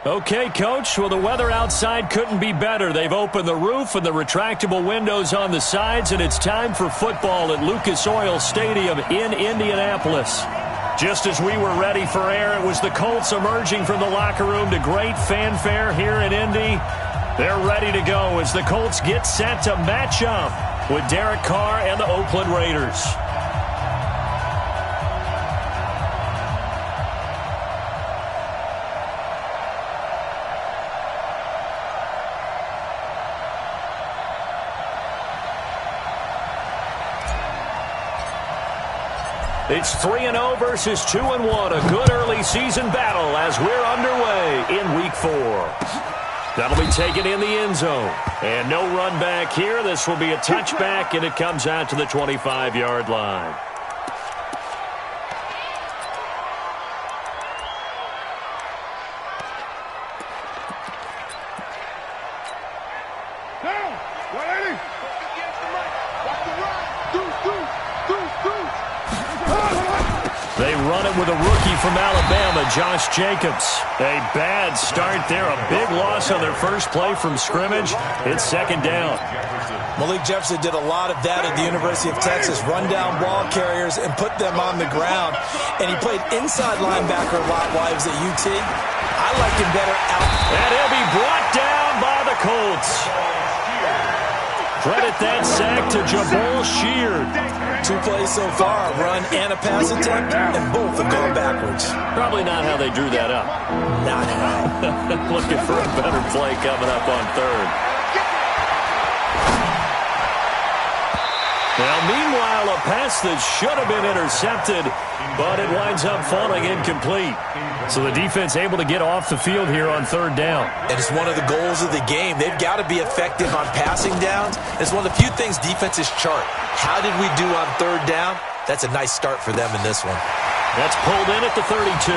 Okay, Coach. Well, the weather outside couldn't be better. They've opened the roof and the retractable windows on the sides, and it's time for football at Lucas Oil Stadium in Indianapolis. Just as we were ready for air, it was the Colts emerging from the locker room to great fanfare here in Indy. They're ready to go as the Colts get set to match up with Derek Carr and the Oakland Raiders. It's 3-0 versus 2-1. A good early season battle as we're underway in Week 4. That'll be taken in the end zone. And no run back here. This will be a touchback, and it comes out to the 25-yard line. They run it with a rookie from Alabama, Josh Jacobs. A bad start there, a big loss on their first play from scrimmage. It's second down. Malik Jefferson did a lot of that at the University of Texas, run down ball carriers and put them on the ground. And he played inside linebacker a lot while he was at UT. I liked him better out. And he'll be brought down by the Colts. Credit that sack to Jabal Sheard. 2 plays so far, a run and a pass attempt, and both have gone backwards. Probably not how they drew that up. Not at all. Looking for a better play coming up on third. Now, meanwhile, a pass that should have been intercepted, but it winds up falling incomplete. So the defense able to get off the field here on third down. And it's one of the goals of the game. They've got to be effective on passing downs. It's one of the few things defenses chart. How did we do on third down? That's a nice start for them in this one. That's pulled in at the 32.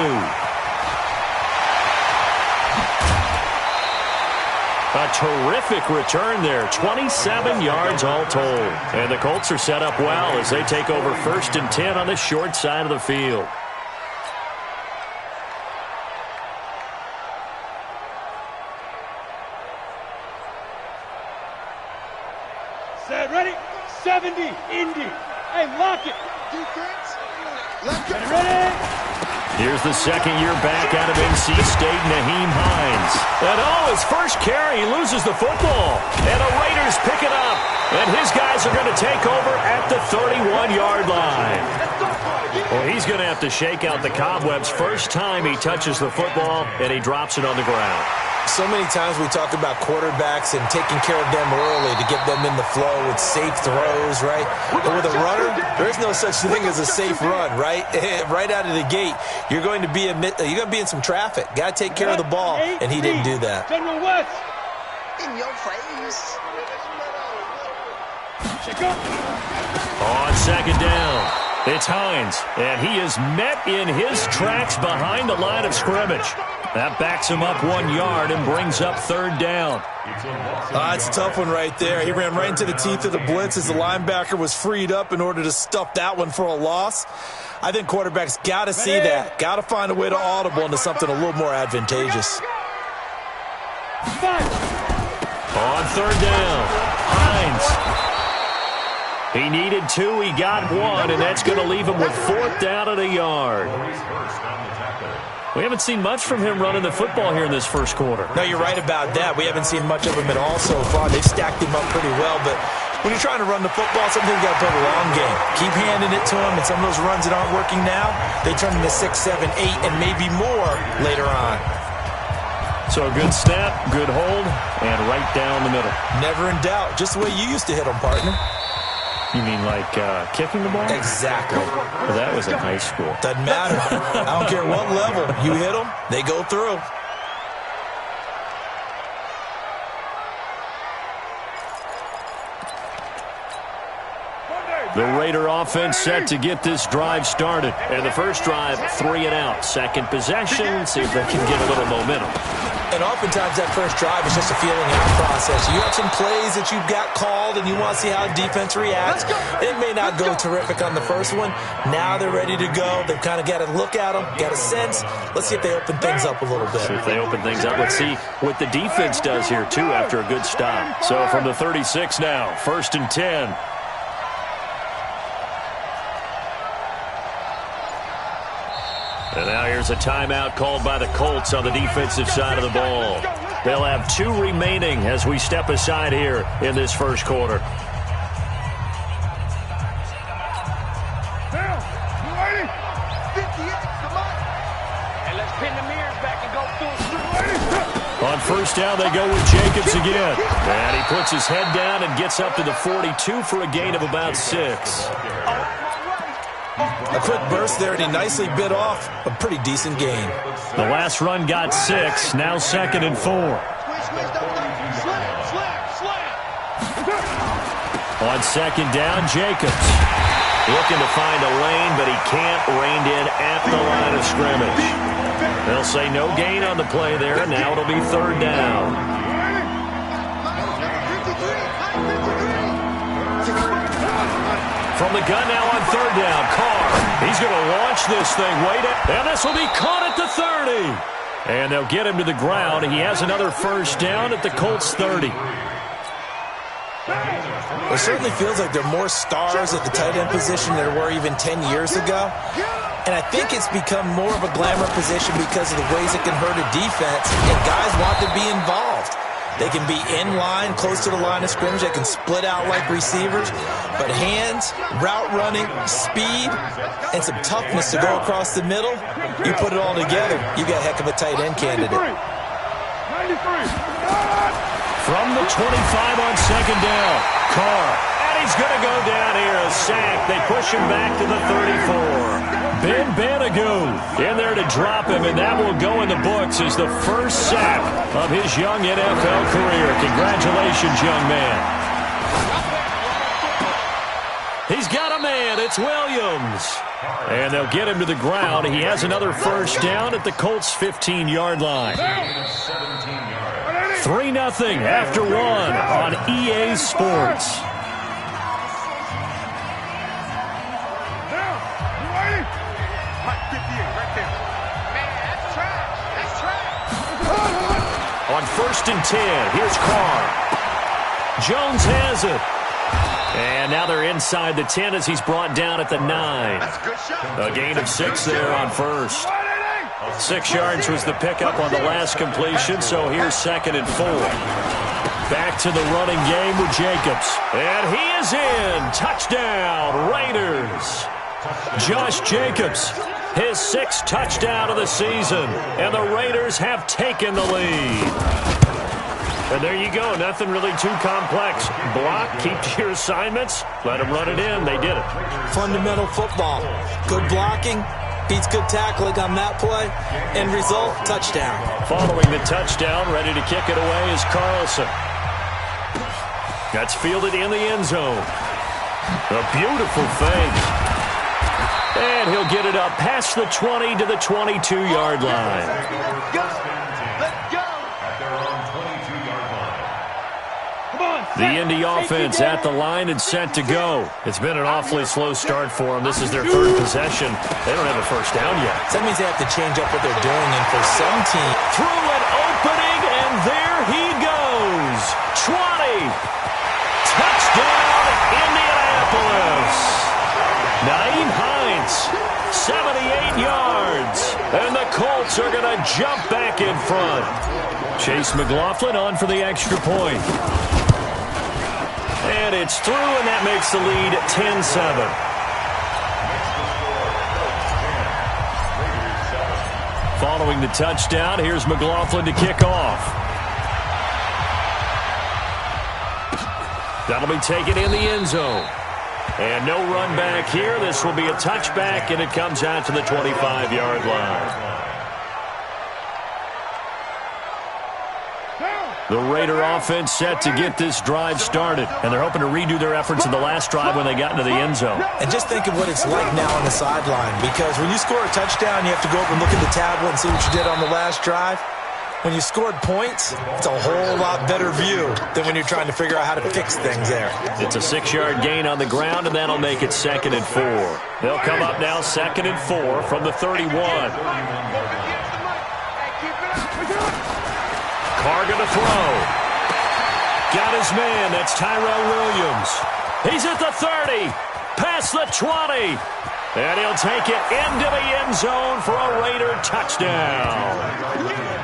A terrific return there. 27 yards all told. And the Colts are set up well as they take over 1st and 10 on the short side of the field. Set, ready? 70, Indy. Hey, lock it. Defense. Let's get ready. Here's the second-year back out of NC State, Naheem Hines. And his first carry, he loses the football. And the Raiders pick it up. And his guys are going to take over at the 31-yard line. Well, he's going to have to shake out the cobwebs first time he touches the football, and he drops it on the ground. So many times we talk about quarterbacks and taking care of them early to get them in the flow with safe throws, right? But with a runner, there is no such thing as a safe run, right? Right out of the gate, you're going to be in some traffic. Got to take care of the ball, and he didn't do that. General West. In your face. On second down, it's Hines, and he is met in his tracks behind the line of scrimmage. That backs him up 1 yard and brings up third down. It's a tough one right there. He ran right into the teeth of the blitz as the linebacker was freed up in order to stuff that one for a loss. I think quarterbacks got to see that. Got to find a way to audible into something a little more advantageous. On third down, Hines. He needed 2, he got 1, and that's going to leave him with 4th down and a yard. We haven't seen much from him running the football here in this first quarter. No, you're right about that. We haven't seen much of him at all so far. They've stacked him up pretty well, but when you're trying to run the football, sometimes you got to play the long game. Keep handing it to him, and some of those runs that aren't working now, they turn into 6, 7, 8, and maybe more later on. So a good snap, good hold, and right down the middle. Never in doubt. Just the way you used to hit them, partner. You mean like kicking the ball? Exactly. Well, that was in high school. Doesn't matter. I don't care what level. You hit them, they go through. The Raider offense set to get this drive started. And the first drive, 3 and out. Second possession, see if they can get a little momentum. And oftentimes that first drive is just a feeling out process. You have some plays that you've got called and you want to see how defense reacts. It may not go terrific on the first one. Now they're ready to go. They've kind of got to look at them, got a sense. Let's see if they open things up a little bit. See if they open things up. Let's see what the defense does here, too, after a good stop. So from the 36 now, 1st and 10. And now here's a timeout called by the Colts on the defensive side of the ball. They'll have 2 remaining as we step aside here in this first quarter. On first down, they go with Jacobs again. And he puts his head down and gets up to the 42 for a gain of about 6. A quick burst there, and he nicely bit off a pretty decent gain. The last run got 6, now 2nd and 4. On 2nd down, Jacobs. Looking to find a lane, but he can't. Reined in at the line of scrimmage. They'll say no gain on the play there, and now it'll be 3rd down. From the gun now on 3rd down, Carr. He's going to launch this thing. Wait, and this will be caught at the 30. And they'll get him to the ground. He has another first down at the Colts 30. It certainly feels like there are more stars at the tight end position than there were even 10 years ago. And I think it's become more of a glamour position because of the ways it can hurt a defense, and guys want to be involved. They can be in line, close to the line of scrimmage. They can split out like receivers. But hands, route running, speed, and some toughness to go across the middle, you put it all together, you got a heck of a tight end candidate. 93. From the 25 on 2nd down, Carr. And he's going to go down here, a sack. They push him back to the 34. Ben Banagoo in there to drop him, and that will go in the books as the first sack of his young NFL career. Congratulations, young man. He's got a man. It's Williams. And they'll get him to the ground. He has another first down at the Colts' 15-yard line. 3-0 after 1 on EA Sports. On 1st and 10, here's Carr. Jones has it. And now they're inside the 10 as he's brought down at the 9. A gain of 6 there on first. 6 yards was the pickup on the last completion, so here's 2nd and 4. Back to the running game with Jacobs. And he is in. Touchdown, Raiders. Josh Jacobs, his 6th touchdown of the season. And the Raiders have taken the lead. And there you go. Nothing really too complex. Block, keep to your assignments, let them run it in. They did it. Fundamental football. Good blocking beats good tackling on that play. End result, touchdown. Following the touchdown, ready to kick it away is Carlson. That's fielded in the end zone. A beautiful thing. And he'll get it up past the 20 to the 22-yard line. The Indy offense at the line and set to go. It's been an awfully slow start for them. This is their 3rd possession. They don't have a first down yet. That means they have to change up what they're doing, and for some team. Through an opening, and there he goes. 20. Touchdown, Indianapolis. Naeem Hines, 78 yards. And the Colts are going to jump back in front. Chase McLaughlin on for the extra point. And it's through, and that makes the lead 10-7. Following the touchdown, here's McLaughlin to kick off. That'll be taken in the end zone. And no run back here. This will be a touchback, and it comes out to the 25-yard line. The Raider offense set to get this drive started, and they're hoping to redo their efforts in the last drive when they got into the end zone. And just think of what it's like now on the sideline, because when you score a touchdown, you have to go up and look at the tablet and see what you did on the last drive. When you scored points, it's a whole lot better view than when you're trying to figure out how to fix things there. It's a 6-yard gain on the ground, and that'll make it 2nd and 4. They'll come up now 2nd and 4 from the 31. Carr going to throw. Got his man. That's Tyrell Williams. He's at the 30. Past the 20. And he'll take it into the end zone for a Raider touchdown.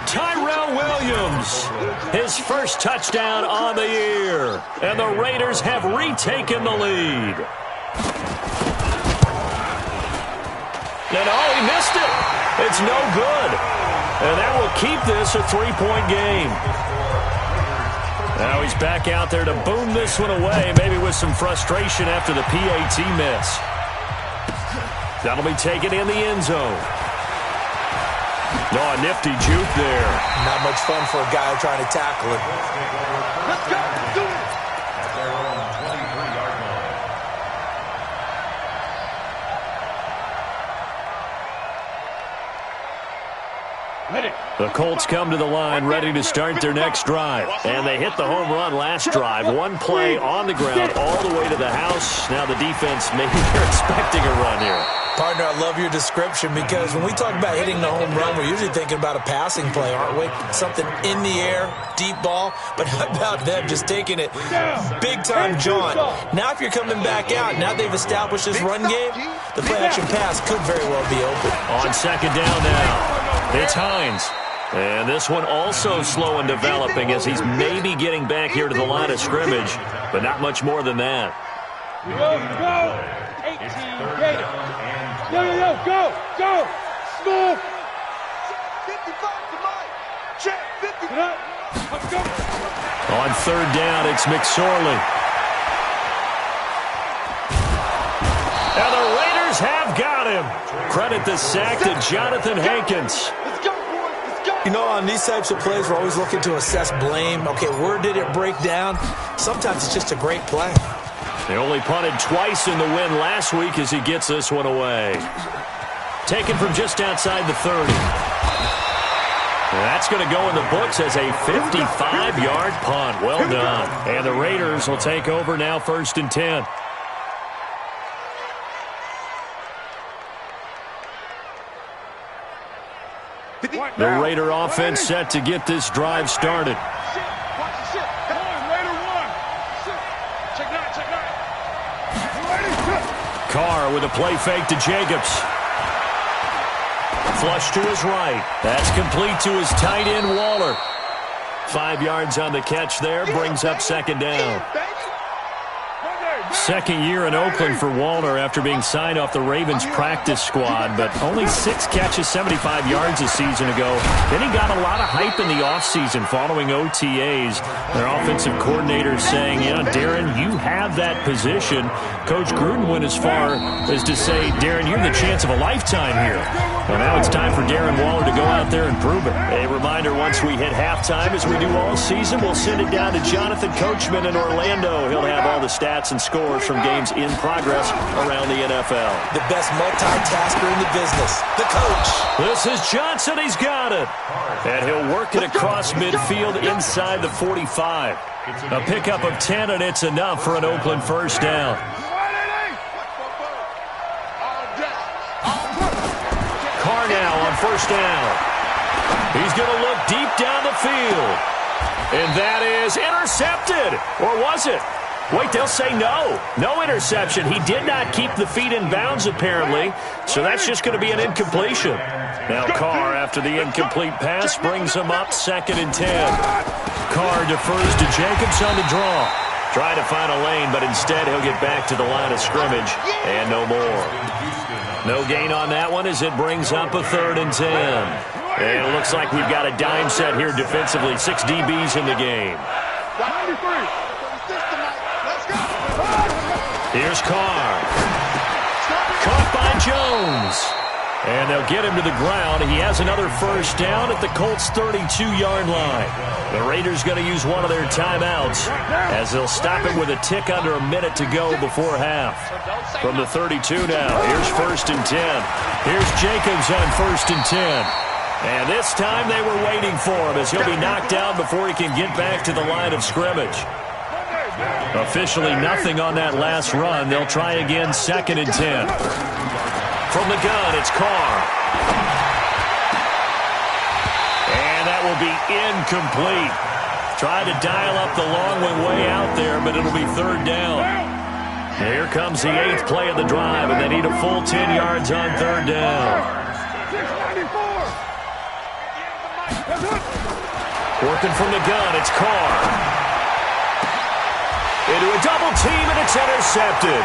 Tyrell Williams, his first touchdown on the year. And the Raiders have retaken the lead. And oh, he missed it. It's no good. And that will keep this a 3-point game. Now he's back out there to boom this one away, maybe with some frustration after the PAT miss. That'll be taken in the end zone. Oh, a nifty juke there. Not much fun for a guy trying to tackle it. Let's go. Do it. The Colts come to the line ready to start their next drive. And they hit the home run last drive. One play on the ground all the way to the house. Now the defense, maybe they're expecting a run here. Partner, I love your description because when we talk about hitting the home run, we're usually thinking about a passing play, aren't we? Something in the air, deep ball. But how about them just taking it big-time jaunt? Now if you're coming back out, now they've established this run game, the play-action pass could very well be open. On 2nd down now, it's Hines. And this one also slow and developing as he's maybe getting back here to the line of scrimmage, but not much more than that. Go. 18 Raiders. Go. Smooth. 55 to mine. Check. 50. Let's go. On 3rd down, it's McSorley. And the Raiders have got him. Credit the sack to Jonathan Hankins. Let's go, boys. Let's go. You know, on these types of plays, we're always looking to assess blame. Okay, where did it break down? Sometimes it's just a great play. They only punted twice in the win last week as he gets this one away. Taken from just outside the 30. That's going to go in the books as a 55-yard punt. Well done. And the Raiders will take over now 1st and 10. The Raider offense set to get this drive started. Carr with a play fake to Jacobs. Flush to his right. That's complete to his tight end, Waller. 5 yards on the catch there, brings up 2nd down. 2nd year in Oakland for Waller after being signed off the Ravens practice squad, but only 6 catches, 75 yards a season ago. Then he got a lot of hype in the offseason following OTAs. Their offensive coordinator saying, Darren, you have that position. Coach Gruden went as far as to say, Darren, you have the chance of a lifetime here. Well, now it's time for Darren Waller to go out there and prove it. A reminder, once we hit halftime, as we do all season, we'll send it down to Jonathan Coachman in Orlando. He'll have all the stats and scores from games in progress around the NFL. The best multitasker in the business, the coach. This is Johnson. He's got it. And he'll work it across midfield inside the 45. A pickup of 10, and it's enough for an Oakland 1st down. Carr now on 1st down. He's going to look deep down the field. And that is intercepted. Or was it? Wait, they'll say no. No interception. He did not keep the feet in bounds, apparently. So that's just going to be an incompletion. Now Carr, after the incomplete pass, brings him up 2nd and 10. Carr defers to Jacobs on the draw. Trying to find a lane, but instead he'll get back to the line of scrimmage. And no more. No gain on that one as it brings up a 3rd and 10. And it looks like we've got a dime set here defensively. 6 DBs in the game. Here's Carr. Caught by Jones. And they'll get him to the ground. He has another 1st down at the Colts' 32-yard line. The Raiders going to use one of their timeouts as they'll stop it with a tick under a minute to go before half. From the 32 now, here's 1st and 10. Here's Jacobs on 1st and 10. And this time they were waiting for him as he'll be knocked down before he can get back to the line of scrimmage. Officially nothing on that last run. They'll try again, 2nd and 10. From the gun, it's Carr. And that will be incomplete. Tried to dial up the long one way out there, but it'll be 3rd down. Here comes the 8th play of the drive, and they need a full 10 yards on 3rd down. Working from the gun, it's Carr. Into a double team, and it's intercepted.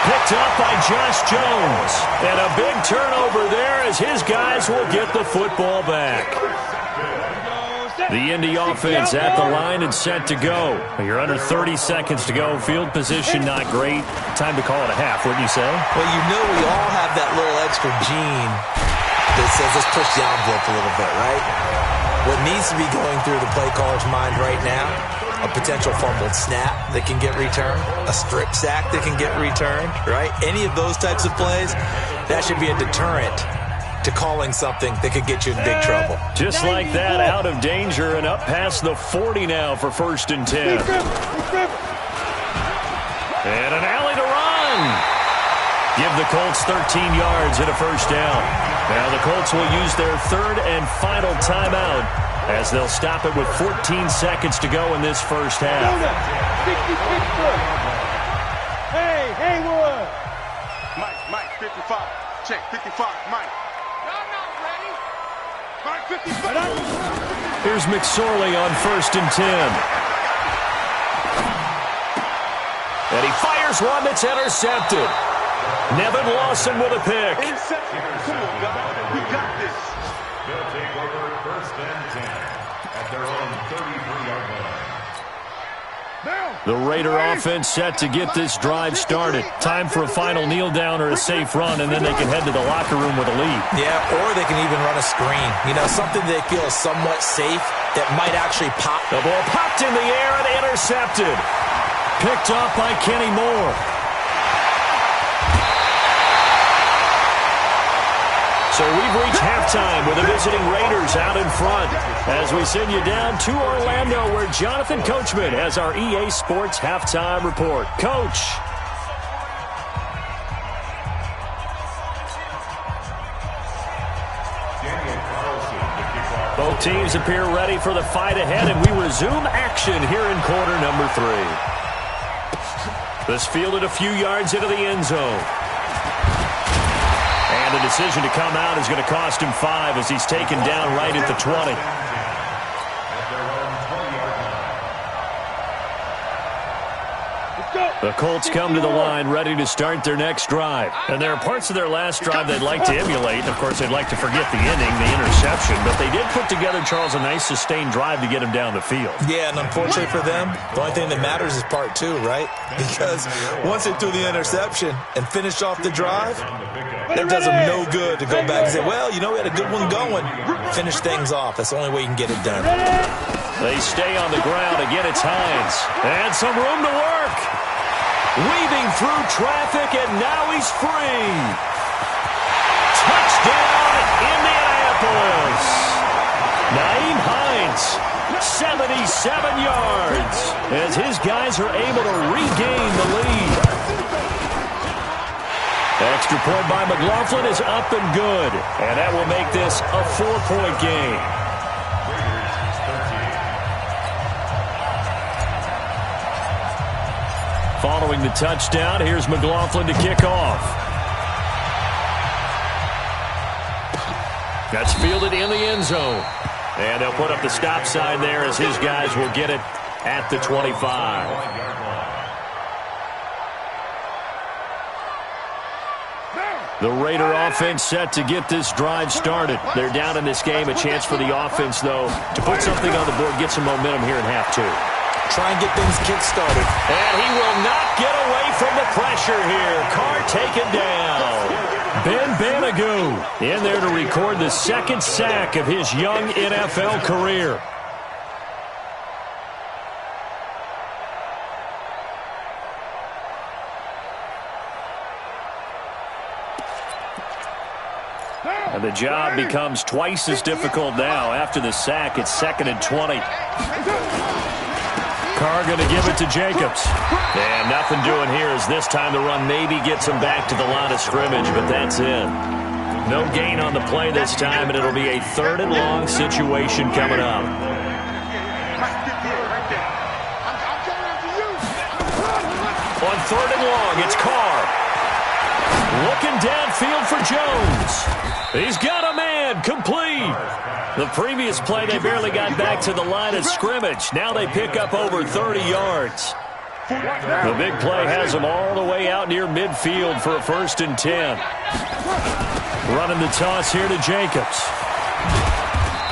Picked up by Josh Jones. And a big turnover there as his guys will get the football back. The Indy offense at the line and set to go. You're under 30 seconds to go. Field position not great. Time to call it a half, wouldn't you say? Well, you know we all have that little extra gene that says let's push the envelope a little bit, right? What needs to be going through the play caller's mind right now, a potential fumbled snap that can get returned, a strip sack that can get returned, right? Any of those types of plays, that should be a deterrent to calling something that could get you in big trouble. Just like that, out of danger and up past the 40 now for 1st and 10. And an alley to run. Give the Colts 13 yards and a 1st down. Now the Colts will use their 3rd and final timeout as they'll stop it with 14 seconds to go in this 1st half. Hey, Haywood. Mike, 55. Check, 55, Mike. Here's McSorley on 1st and 10. And he fires one that's intercepted. Nevin Lawson with a pick. Interception. Come on, guys. We got this. They'll take over 1st and 10 at their own 33-yard line. The Raider offense set to get this drive started. Time for a final kneel down or a safe run, and then they can head to the locker room with a lead. Yeah, or they can even run a screen. You know, something they feel is somewhat safe that might actually pop. The ball popped in the air and intercepted. Picked up by Kenny Moore. So we've reached halftime with the visiting Raiders out in front as we send you down to Orlando where Jonathan Coachman has our EA Sports halftime report. Coach. Both teams appear ready for the fight ahead, and we resume action here in quarter number 3. This fielded a few yards into the end zone. And the decision to come out is going to cost him 5 as he's taken down right at the 20. The Colts come to the line ready to start their next drive. And there are parts of their last drive they'd like to emulate. And, of course, they'd like to forget the inning, the interception. But they did put together, Charles, a nice sustained drive to get him down the field. Yeah, and unfortunately for them, the only thing that matters is part 2, right? Because once they threw the interception and finished off the drive, it does them no good to go back and say, well, you know, we had a good one going. Finish things off. That's the only way you can get it done. They stay on the ground. Again, it's Hines. And some room to work. Weaving through traffic, and now he's free. Touchdown, Indianapolis. Naeem Hines, 77 yards, as his guys are able to regain the lead. Extra point by McLaughlin is up and good, and that will make this a 4-point game. Following the touchdown, here's McLaughlin to kick off. That's fielded in the end zone. And they'll put up the stop sign there as his guys will get it at the 25. The Raider offense set to get this drive started. They're down in this game. A chance for the offense, though, to put something on the board, get some momentum here in half 2. Try and get things kick-started. And he will not get away from the pressure here. Carr taken down. Ben Banagoo in there to record the 2nd sack of his young NFL career. And the job becomes twice as difficult now. After the sack, it's 2nd and 20. Carr going to give it to Jacobs. And nothing doing here as this time the run maybe gets him back to the line of scrimmage, but that's it. No gain on the play this time, and it'll be a 3rd and long situation coming up. On 3rd and long, it's Carr. Looking downfield for Jones. He's got a man, complete. The previous play, they barely got back to the line of scrimmage. Now they pick up over 30 yards. The big play has them all the way out near midfield for a 1st and 10. Running the toss here to Jacobs.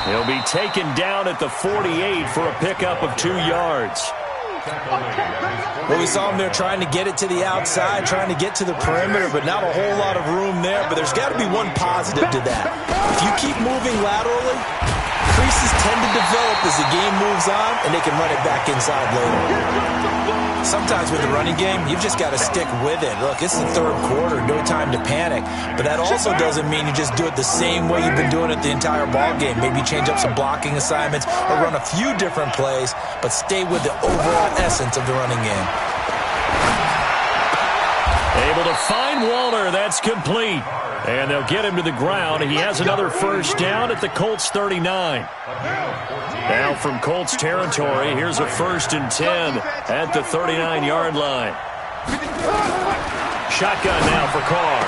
He'll be taken down at the 48 for a pickup of 2 yards. Well, we saw him there trying to get it to the outside, trying to get to the perimeter, but not a whole lot of room there. But there's got to be one positive to that. If you keep moving laterally, creases tend to develop as the game moves on, and they can run it back inside later. Sometimes with the running game, you've just got to stick with it. Look, it's the 3rd quarter, no time to panic. But that also doesn't mean you just do it the same way you've been doing it the entire ball game. Maybe change up some blocking assignments or run a few different plays, but stay with the overall essence of the running game. Able to find Waller. That's complete. And they'll get him to the ground. He has another 1st down at the Colts 39. Now from Colts territory, here's a 1st and 10 at the 39-yard line. Shotgun now for Carr.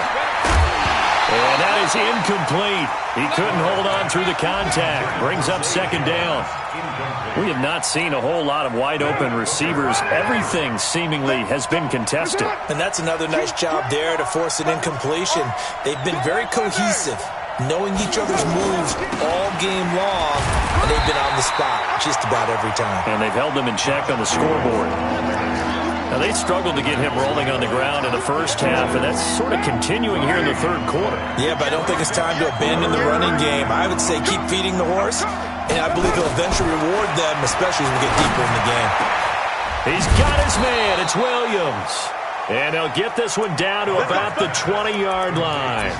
And that is incomplete. He couldn't hold on through the contact. Brings up 2nd down. We have not seen a whole lot of wide-open receivers. Everything seemingly has been contested. And that's another nice job there to force an incompletion. They've been very cohesive, knowing each other's moves all game long, and they've been on the spot just about every time. And they've held them in check on the scoreboard. Now, they struggled to get him rolling on the ground in the 1st half, and that's sort of continuing here in the 3rd quarter. Yeah, but I don't think it's time to abandon the running game. I would say keep feeding the horse, and I believe it'll eventually reward them, especially as we get deeper in the game. He's got his man. It's Williams. And they'll get this one down to about the 20-yard line.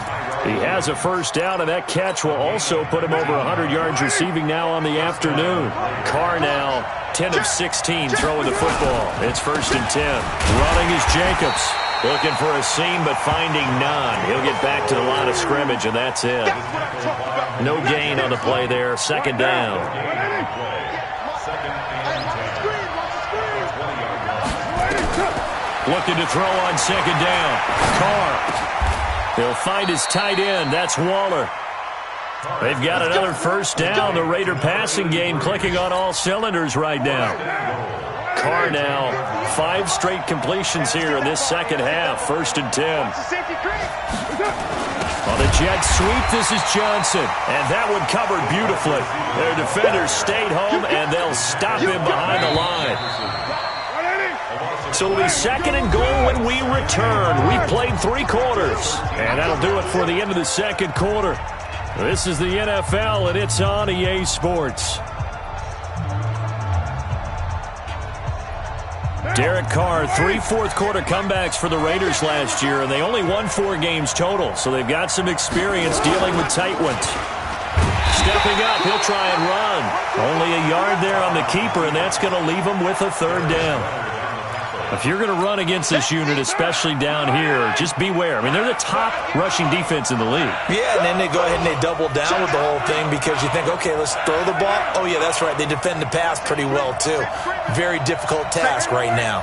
He has a 1st down, and that catch will also put him over 100 yards receiving now on the afternoon. Carr now 10 of 16 throwing the football. It's 1st and 10. Running is Jacobs. Looking for a seam, but finding none. He'll get back to the line of scrimmage, and that's it. No gain on the play there. 2nd down. Looking to throw on 2nd down. Carr. He'll find his tight end. That's Waller. They've got another 1st down. The Raider passing game clicking on all cylinders right now. Carr now 5 straight completions here in this 2nd half. 1st and 10. On the jet sweep, this is Johnson. And that one covered beautifully. Their defenders stayed home, and they'll stop him behind the line. So it'll be 2nd and goal when we return. We played 3 quarters. And that'll do it for the end of the 2nd quarter. This is the NFL, and it's on EA Sports. Derek Carr, 3 fourth-quarter comebacks for the Raiders last year, and they only won 4 games total, so they've got some experience dealing with tight ones. Stepping up, he'll try and run. Only a yard there on the keeper, and that's going to leave him with a 3rd down. If you're going to run against this unit, especially down here, just beware. I mean, they're the top rushing defense in the league. Yeah, and then they go ahead and they double down with the whole thing because you think, okay, let's throw the ball. Oh, yeah, that's right. They defend the pass pretty well, too. Very difficult task right now.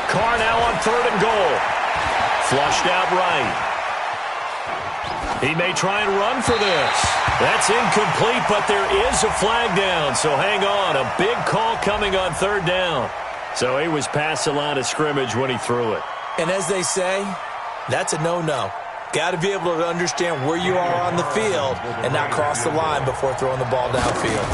Carr now on 3rd and goal. Flushed out right. He may try and run for this. That's incomplete, but there is a flag down, so hang on. A big call coming on 3rd down. So he was past the line of scrimmage when he threw it. And as they say, that's a no-no. Got to be able to understand where you are on the field and not cross the line before throwing the ball downfield.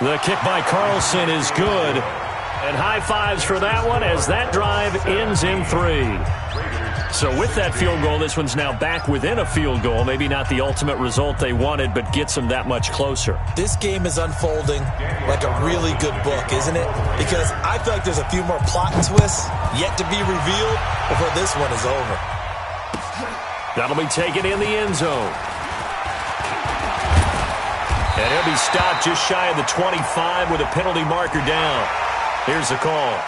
The kick by Carlson is good. And high fives for that one as that drive ends in 3. So with that field goal, this one's now back within a field goal. Maybe not the ultimate result they wanted, but gets them that much closer. This game is unfolding like a really good book, isn't it? Because I feel like there's a few more plot twists yet to be revealed before this one is over. That'll be taken in the end zone. And he'll be stopped just shy of the 25 with a penalty marker down. Here's the call.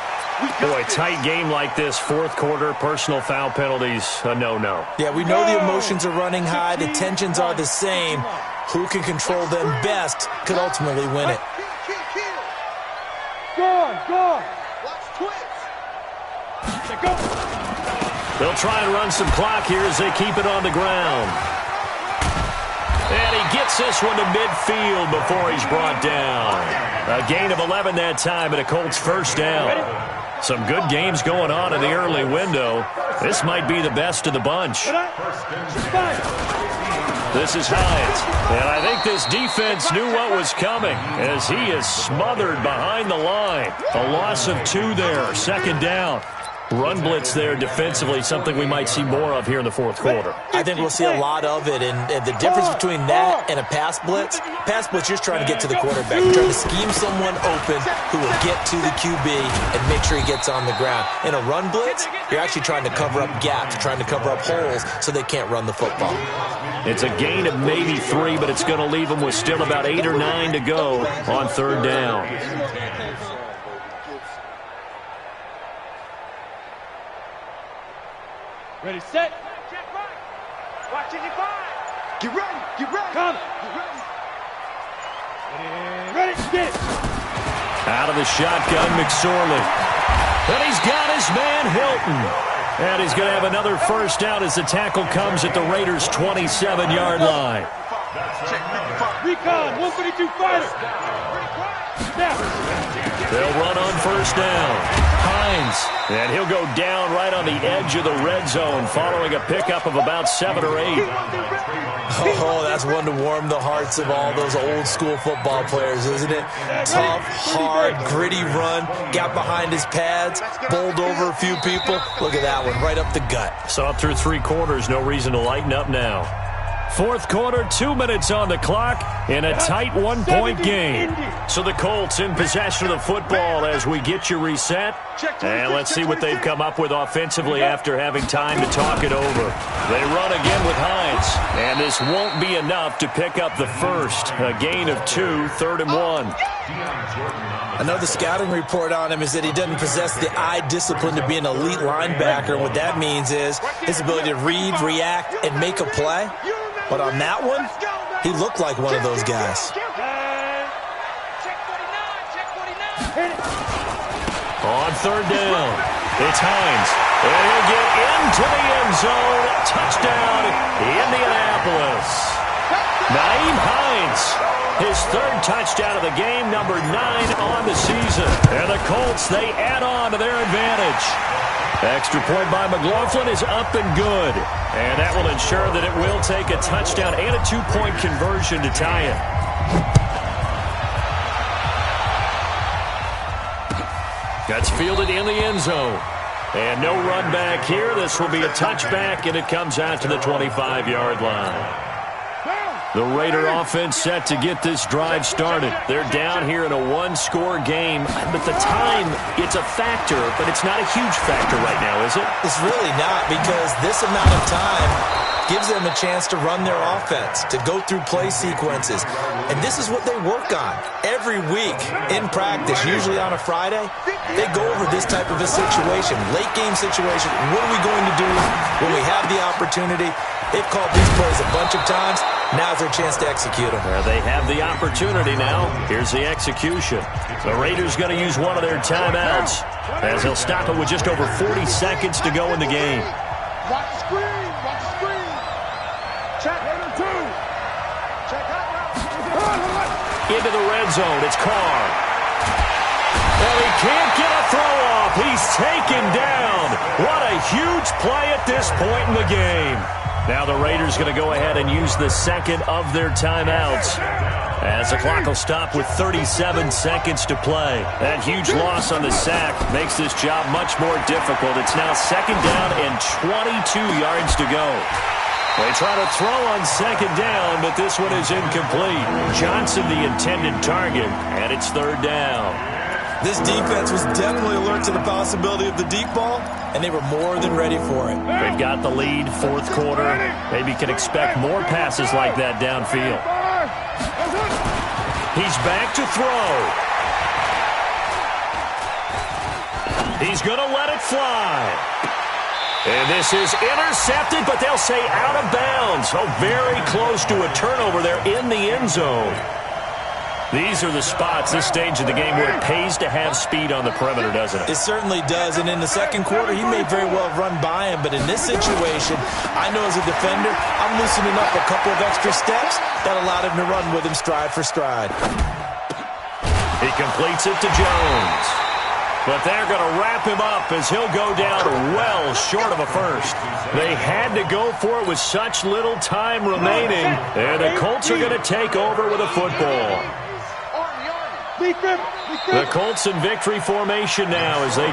Boy, tight game like this, fourth quarter, personal foul penalties, a no-no. Yeah, we know the emotions are running high, the tensions are the same. Who can control them best could ultimately win it. Go. Watch twist. Go. They'll try and run some clock here as they keep it on the ground. And he gets this one to midfield before he's brought down. A gain of 11 that time and a Colts first down. Some good games going on in the early window. This might be the best of the bunch. This is Hines. And I think this defense knew what was coming as he is smothered behind the line. A loss of 2 there, second down. Run blitz there defensively, something we might see more of here in the fourth quarter. I think we'll see a lot of it, and the difference between that and a pass blitz, you're trying to get to the quarterback. You're trying to scheme someone open who will get to the QB and make sure he gets on the ground. In a run blitz, you're actually trying to cover up gaps, trying to cover up holes so they can't run the football. It's a gain of maybe 3, but it's going to leave them with still about 8 or 9 to go on third down. Ready, set. Check right. Watch it, you find. Get ready. Come. Get ready. Get it. Out of the shotgun, McSorley. And he's got his man Hilton. And he's going to have another first down as the tackle comes at the Raiders' 27-yard line. Recon, 152 fighter. They'll run on first down. Hines. And he'll go down right on the edge of the red zone following a pickup of about 7 or 8. Oh, that's one to warm the hearts of all those old school football players, isn't it? Tough, hard, gritty run. Got behind his pads, bowled over a few people. Look at that one, right up the gut. So up through 3 quarters, no reason to lighten up now. Fourth quarter, 2 minutes on the clock in a tight 1-point game. So the Colts in possession of the football as we get you reset. And let's see what they've come up with offensively after having time to talk it over. They run again with Hines. And this won't be enough to pick up the first. A gain of 2, 3rd and 1. I know the scouting report on him is that he doesn't possess the eye discipline to be an elite linebacker. What that means is his ability to read, react, and make a play. But on that one, he looked like one of those guys. On third down, it's Hines. And he'll get into the end zone. Touchdown, Indianapolis. Nyheim Hines, his 3rd touchdown of the game, number 9 on the season. And the Colts, they add on to their advantage. Extra point by McLaughlin is up and good. And that will ensure that it will take a touchdown and a 2-point conversion to tie it. That's fielded in the end zone. And no run back here. This will be a touchback, and it comes out to the 25-yard line. The Raider offense set to get this drive started. They're down here in a 1-score game, but the time, it's a factor, but it's not a huge factor right now, is it? It's really not, because this amount of time gives them a chance to run their offense, to go through play sequences. And this is what they work on every week in practice, usually on a Friday. They go over this type of a situation, late game situation. What are we going to do when we have the opportunity? They've called these plays a bunch of times. Now's their chance to execute them. They have the opportunity now. Here's the execution. The Raiders going to use one of their timeouts as they'll stop it with just over 40 seconds to go in the game. Watch the screen. Watch the screen. Check. 2. Check out. Into the red zone. It's Carr. And he can't get a throw off. He's taken down. What a huge play at this point in the game. Now the Raiders going to go ahead and use the second of their timeouts. As the clock will stop with 37 seconds to play. That huge loss on the sack makes this job much more difficult. It's now 2nd down and 22 yards to go. They try to throw on 2nd down, but this one is incomplete. Johnson the intended target, and it's 3rd down. This defense was definitely alert to the possibility of the deep ball, and they were more than ready for it. They've got the lead, 4th quarter. Maybe can expect more passes like that downfield. He's back to throw. He's going to let it fly. And this is intercepted, but they'll say out of bounds. Oh, very close to a turnover there in the end zone. These are the spots, this stage of the game, where it pays to have speed on the perimeter, doesn't it? It certainly does, and in the 2nd quarter, he may very well have run by him, but in this situation, I know as a defender, I'm loosening up a couple of extra steps that allowed him to run with him stride for stride. He completes it to Jones. But they're going to wrap him up as he'll go down well short of a first. They had to go for it with such little time remaining, and the Colts are going to take over with a football. The Colts in victory formation now as they